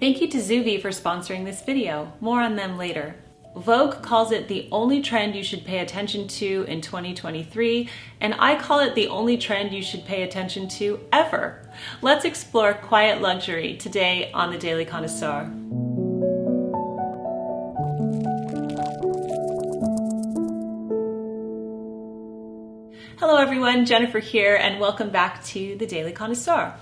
Thank you to Zuvi for sponsoring this video. More on them later. Vogue calls it the only trend you should pay attention to in 2023, and I call it the only trend you should pay attention to ever. Let's explore quiet luxury today on the Daily Connoisseur. Hello everyone, Jennifer here, and welcome back to the Daily Connoisseur.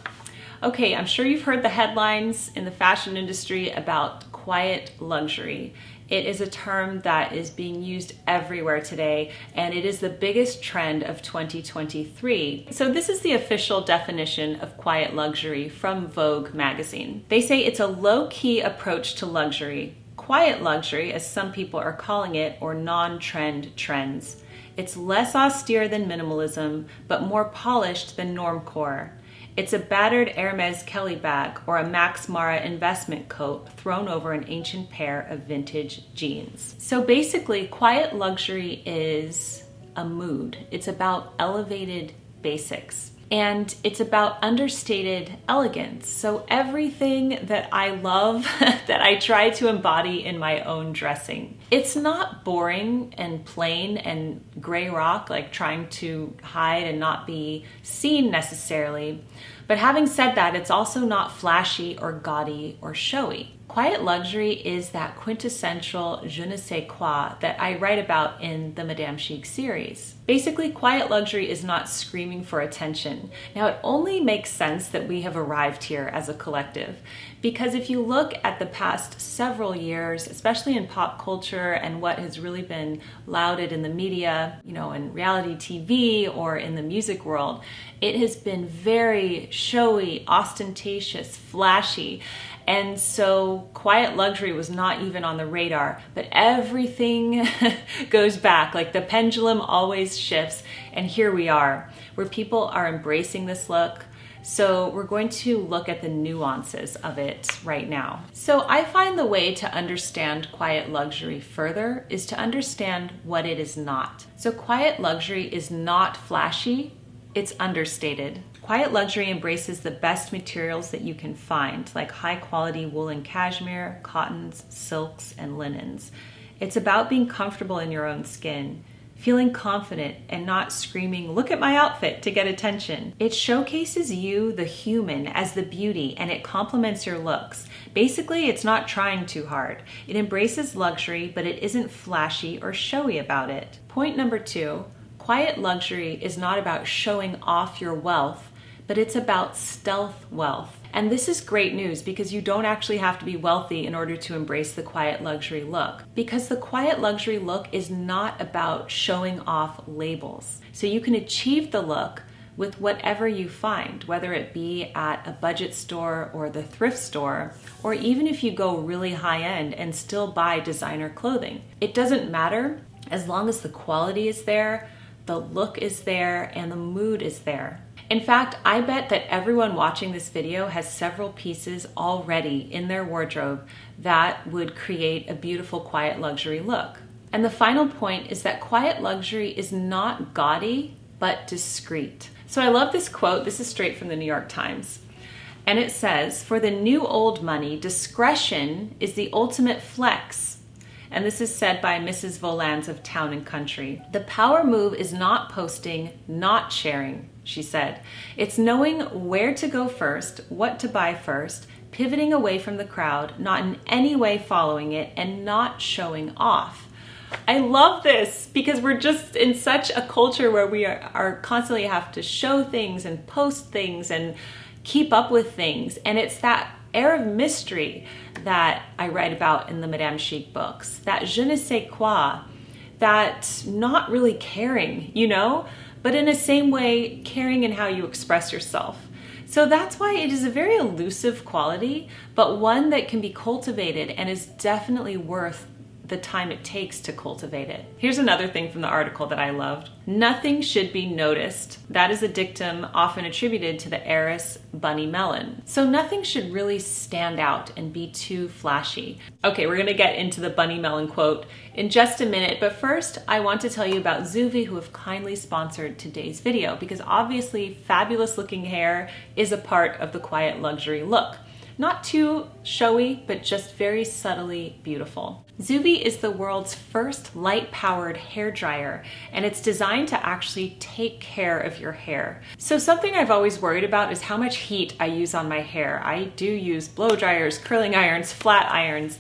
Okay, I'm sure you've heard the headlines in the fashion industry about quiet luxury. It is a term that is being used everywhere today, and it is the biggest trend of 2023. So this is the official definition of quiet luxury from Vogue magazine. They say it's a low-key approach to luxury, quiet luxury, as some people are calling it, or non-trend trends. It's less austere than minimalism, but more polished than normcore. It's a battered Hermes Kelly bag or a Max Mara investment coat thrown over an ancient pair of vintage jeans. So basically, quiet luxury is a mood. It's about elevated basics. And it's about understated elegance. So everything that I love, that I try to embody in my own dressing. It's not boring and plain and gray rock, like trying to hide and not be seen necessarily. But having said that, it's also not flashy or gaudy or showy. Quiet luxury is that quintessential je ne sais quoi that I write about in the Madame Chic series. Basically, quiet luxury is not screaming for attention. Now, it only makes sense that we have arrived here as a collective, because if you look at the past several years, especially in pop culture and what has really been lauded in the media, in reality TV or in the music world, it has been very showy, ostentatious, flashy. And so quiet luxury was not even on the radar, but everything goes back, like the pendulum always shifts, and here we are, where people are embracing this look. So we're going to look at the nuances of it right now. So I find the way to understand quiet luxury further is to understand what it is not. So quiet luxury is not flashy, it's understated. Quiet luxury embraces the best materials that you can find, like high quality wool and cashmere, cottons, silks, and linens. It's about being comfortable in your own skin, feeling confident and not screaming, "Look at my outfit," to get attention. It showcases you, the human, as the beauty, and it complements your looks. Basically, it's not trying too hard. It embraces luxury, but it isn't flashy or showy about it. Point number 2, quiet luxury is not about showing off your wealth, but it's about stealth wealth. And this is great news because you don't actually have to be wealthy in order to embrace the quiet luxury look. Because the quiet luxury look is not about showing off labels. So you can achieve the look with whatever you find, whether it be at a budget store or the thrift store, or even if you go really high end and still buy designer clothing. It doesn't matter as long as the quality is there, the look is there, and the mood is there. In fact, I bet that everyone watching this video has several pieces already in their wardrobe that would create a beautiful quiet luxury look. And the final point is that quiet luxury is not gaudy, but discreet. So I love this quote. This is straight from the New York Times. And it says, "For the new old money, discretion is the ultimate flex." And this is said by Mrs. Volans of Town & Country. "The power move is not posting, not sharing," she said. "It's knowing where to go first, what to buy first, pivoting away from the crowd, not in any way following it, and not showing off." I love this because we're just in such a culture where we are constantly have to show things and post things and keep up with things. And it's that air of mystery that I write about in the Madame Chic books, that je ne sais quoi, that not really caring, but in the same way, caring in how you express yourself. So that's why it is a very elusive quality, but one that can be cultivated and is definitely worth the time it takes to cultivate it. Here's another thing from the article that I loved. "Nothing should be noticed." That is a dictum often attributed to the heiress Bunny Mellon. So nothing should really stand out and be too flashy. Okay, we're gonna get into the Bunny Mellon quote in just a minute, but first I want to tell you about Zuvi, who have kindly sponsored today's video, because obviously fabulous looking hair is a part of the quiet luxury look. Not too showy, but just very subtly beautiful. Zuvi is the world's first light-powered hair dryer, and it's designed to actually take care of your hair. So something I've always worried about is how much heat I use on my hair. I do use blow dryers, curling irons, flat irons,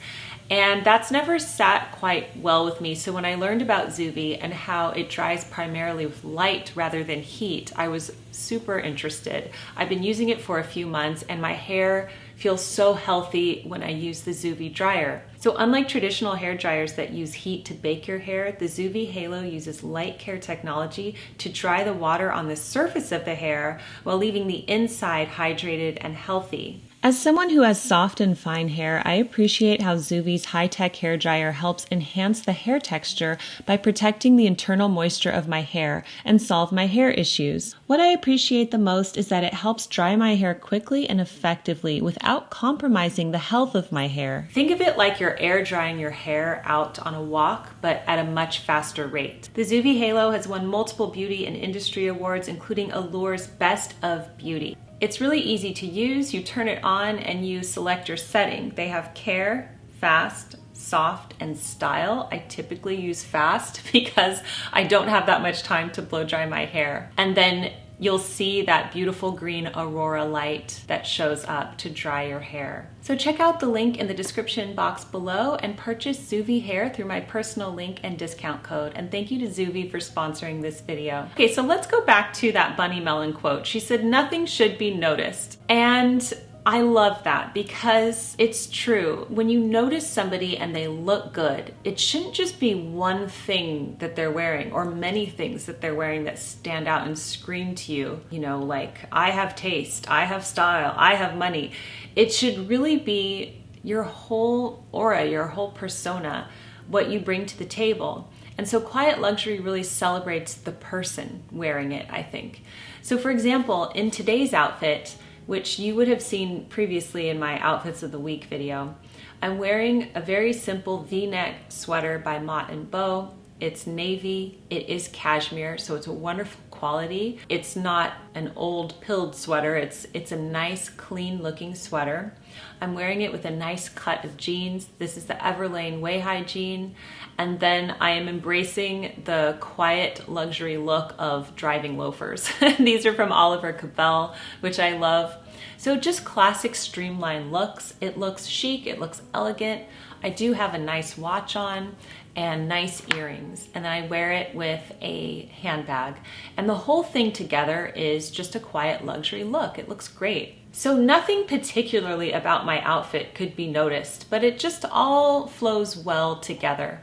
and that's never sat quite well with me. So when I learned about Zuvi and how it dries primarily with light rather than heat, I was super interested. I've been using it for a few months and my hair feels so healthy when I use the Zuvi dryer. So unlike traditional hair dryers that use heat to bake your hair, the Zuvi Halo uses light care technology to dry the water on the surface of the hair while leaving the inside hydrated and healthy. As someone who has soft and fine hair, I appreciate how Zuvi's high-tech hair dryer helps enhance the hair texture by protecting the internal moisture of my hair and solve my hair issues. What I appreciate the most is that it helps dry my hair quickly and effectively without compromising the health of my hair. Think of it like you're air drying your hair out on a walk, but at a much faster rate. The Zuvi Halo has won multiple beauty and industry awards, including Allure's Best of Beauty. It's really easy to use. You turn it on and you select your setting. They have care, fast, soft, and style. I typically use fast because I don't have that much time to blow dry my hair. And then you'll see that beautiful green aurora light that shows up to dry your hair. So check out the link in the description box below and purchase Zuvi hair through my personal link and discount code. And thank you to Zuvi for sponsoring this video. Okay, so let's go back to that Bunny Mellon quote. She said, "Nothing should be noticed." And I love that because it's true. When you notice somebody and they look good, it shouldn't just be one thing that they're wearing or many things that they're wearing that stand out and scream to you, you know, like, I have taste, I have style, I have money. It should really be your whole aura, your whole persona, what you bring to the table. And so Quiet Luxury really celebrates the person wearing it, I think. So for example, in today's outfit, which you would have seen previously in my Outfits of the Week video, I'm wearing a very simple V-neck sweater by Mott & Bow. It's navy, it is cashmere, so it's a wonderful quality. It's not an old pilled sweater, it's a nice clean looking sweater. I'm wearing it with a nice cut of jeans. This is the Everlane Way-High jean. And then I am embracing the quiet luxury look of driving loafers. These are from Oliver Cabell, which I love. So just classic streamlined looks. It looks chic, it looks elegant. I do have a nice watch on and nice earrings, and then I wear it with a handbag. And the whole thing together is just a quiet luxury look. It looks great. So nothing particularly about my outfit could be noticed, but it just all flows well together.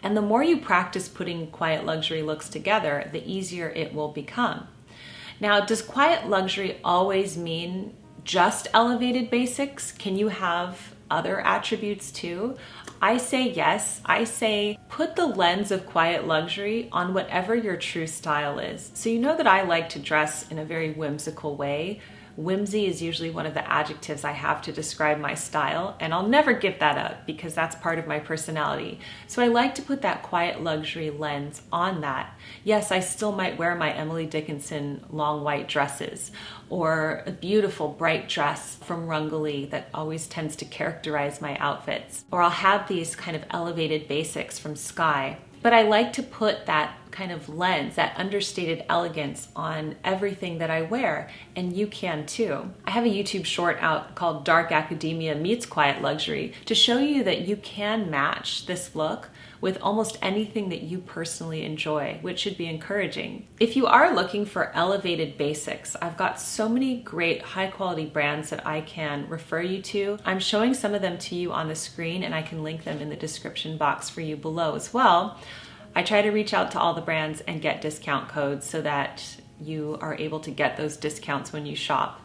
And the more you practice putting quiet luxury looks together, the easier it will become. Now, does quiet luxury always mean just elevated basics? Can you have other attributes too? I say yes. I say put the lens of quiet luxury on whatever your true style is. So you know that I like to dress in a very whimsical way. Whimsy is usually one of the adjectives I have to describe my style, and I'll never give that up because that's part of my personality. So I like to put that quiet luxury lens on that. Yes, I still might wear my Emily Dickinson long white dresses or a beautiful bright dress from Rungalee that always tends to characterize my outfits. Or I'll have these kind of elevated basics from Sky. But I like to put that kind of lens, that understated elegance on everything that I wear, and you can too. I have a YouTube short out called Dark Academia Meets Quiet Luxury to show you that you can match this look with almost anything that you personally enjoy, which should be encouraging. If you are looking for elevated basics, I've got so many great high quality brands that I can refer you to. I'm showing some of them to you on the screen, and I can link them in the description box for you below as well. I try to reach out to all the brands and get discount codes so that you are able to get those discounts when you shop.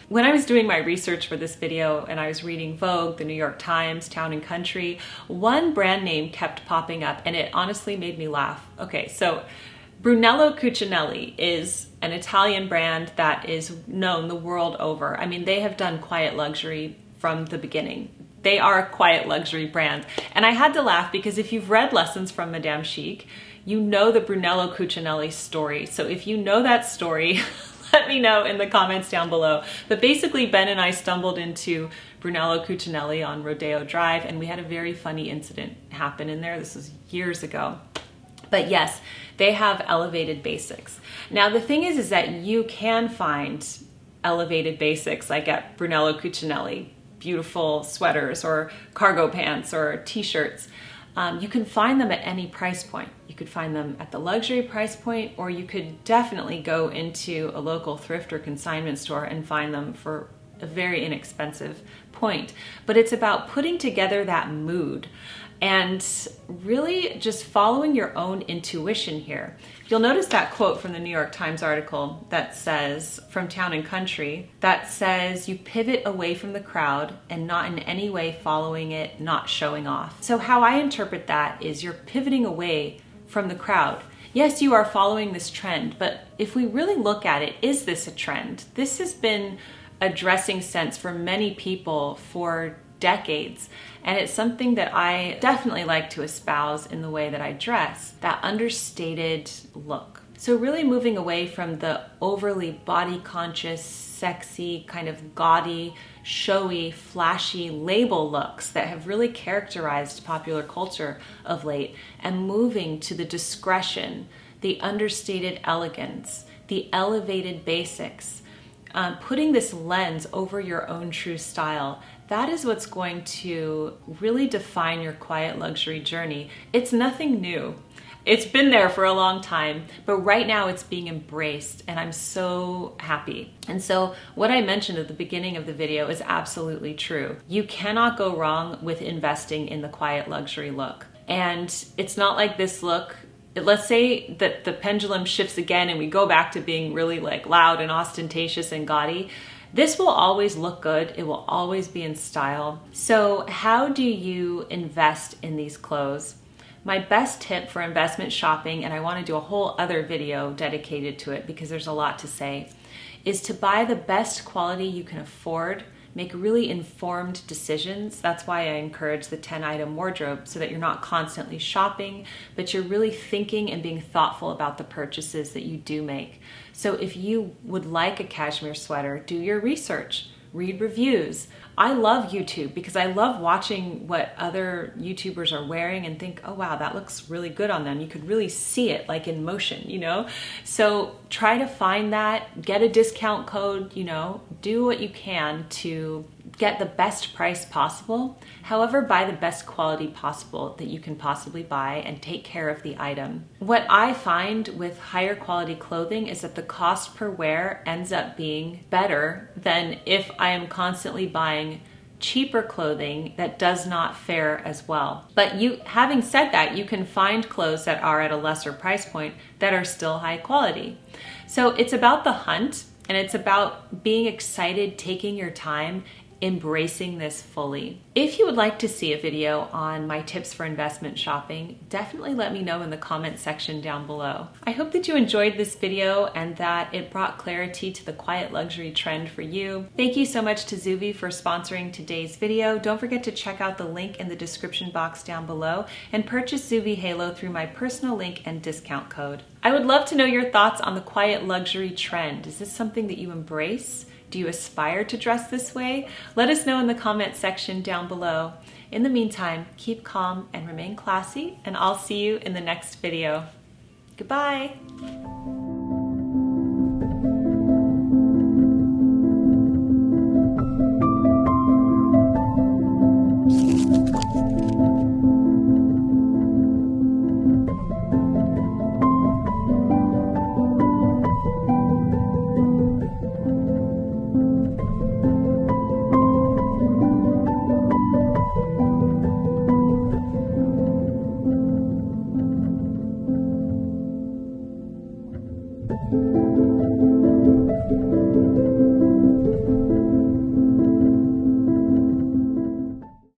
When I was doing my research for this video and I was reading Vogue, the New York Times, Town and Country, one brand name kept popping up and it honestly made me laugh. Okay, so Brunello Cucinelli is an Italian brand that is known the world over. I mean, they have done quiet luxury from the beginning. They are a quiet luxury brand. And I had to laugh because if you've read Lessons from Madame Chic, you know the Brunello Cucinelli story. So if you know that story, let me know in the comments down below. But basically, Ben and I stumbled into Brunello Cucinelli on Rodeo Drive, and we had a very funny incident happen in there. This was years ago. But yes, they have elevated basics. Now the thing is that you can find elevated basics like at Brunello Cucinelli, beautiful sweaters or cargo pants or t-shirts. You can find them at any price point. You could find them at the luxury price point, or you could definitely go into a local thrift or consignment store and find them for a very inexpensive point. But it's about putting together that mood and really just following your own intuition here. You'll notice that quote from the New York Times article that says, from Town and Country, that says you pivot away from the crowd and not in any way following it, not showing off. So how I interpret that is you're pivoting away from the crowd. Yes, you are following this trend, but if we really look at it, is this a trend? This has been a dressing sense for many people for decades. And it's something that I definitely like to espouse in the way that I dress, that understated look. So really moving away from the overly body conscious, sexy, kind of gaudy, showy, flashy label looks that have really characterized popular culture of late, and moving to the discretion, the understated elegance, the elevated basics, putting this lens over your own true style. That is what's going to really define your quiet luxury journey. It's nothing new. It's been there for a long time, but right now it's being embraced, and I'm so happy. And so what I mentioned at the beginning of the video is absolutely true. You cannot go wrong with investing in the quiet luxury look. And it's not like this look, let's say that the pendulum shifts again and we go back to being really like loud and ostentatious and gaudy. This will always look good. It will always be in style. So how do you invest in these clothes? My best tip for investment shopping, and I want to do a whole other video dedicated to it because there's a lot to say, is to buy the best quality you can afford. Make really informed decisions. That's why I encourage the 10-item wardrobe, so that you're not constantly shopping, but you're really thinking and being thoughtful about the purchases that you do make. So if you would like a cashmere sweater, do your research, read reviews. I love YouTube because I love watching what other YouTubers are wearing and think, oh wow, that looks really good on them. You could really see it like in motion, you know? So try to find that, get a discount code, you know, do what you can to get the best price possible. However, buy the best quality possible that you can possibly buy and take care of the item. What I find with higher quality clothing is that the cost per wear ends up being better than if I am constantly buying cheaper clothing that does not fare as well. But having said that, you can find clothes that are at a lesser price point that are still high quality. So it's about the hunt, and it's about being excited, taking your time, embracing this fully. If you would like to see a video on my tips for investment shopping, definitely let me know in the comment section down below. I hope that you enjoyed this video and that it brought clarity to the quiet luxury trend for you. Thank you so much to Zuvi for sponsoring today's video. Don't forget to check out the link in the description box down below and purchase Zuvi Halo through my personal link and discount code. I would love to know your thoughts on the quiet luxury trend. Is this something that you embrace? Do you aspire to dress this way? Let us know in the comment section down below. In the meantime, keep calm and remain classy, and I'll see you in the next video. Goodbye. Thank you.